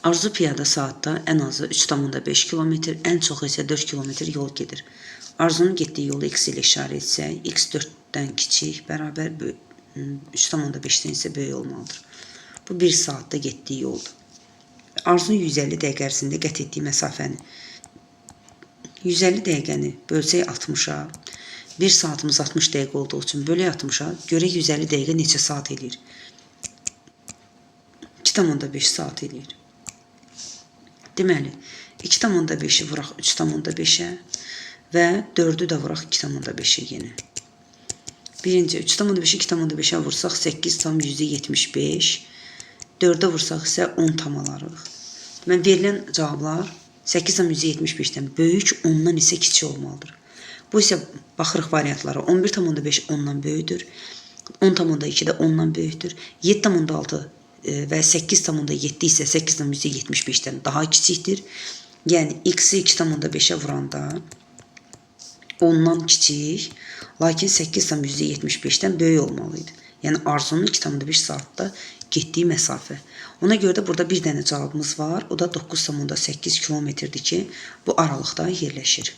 Arzu piyada saatda ən azı 3,5 km, ən çox isə 4 km yol gedir. Arzunun getdiyi yolu x ilə işarə etsək, x 4-dən kiçik, bərabər 3,5-dən isə böyük olmalıdır. Bu 1 saatda getdiyi yoldur. Arzunun 150 dəqiqə ərzində qət etdiyi məsafəni 150 dəqiqəni bölsək 60-a, 1 saatımız 60 dəqiqə olduğu üçün bölək 60-a, görək 150 dəqiqə neçə saat eləyir? 2,5 saat eləyir. Deməli, 2,5-i vuraq 3,5-ə və 4-ü də vuraq 2,5-ə yenə. Birinci, 3,5-i 2,5-ə vursaq 8,75, 4-ə vursaq isə 10 tam alarıq. Mən verilən cavablar 8,75-dən böyük, 10-dan isə kiçik olmalıdır. Bu isə baxırıq variantlara. 11,5 10-dan böyükdür, 10,2 də 10-dan böyükdür, 7,6 və 8,7 isə 8,75-dən daha kiçikdir. Yəni, x-i 2,5-ə vuranda 10-dan kiçik, lakin 8,75-dən böyük olmalıydı. Yəni, Arzunun 2,5 saatda getdiyi məsafə. Ona görə də burada bir dənə cavabımız var. O da 9,8 kilometrdir ki, bu aralıqda yerləşir.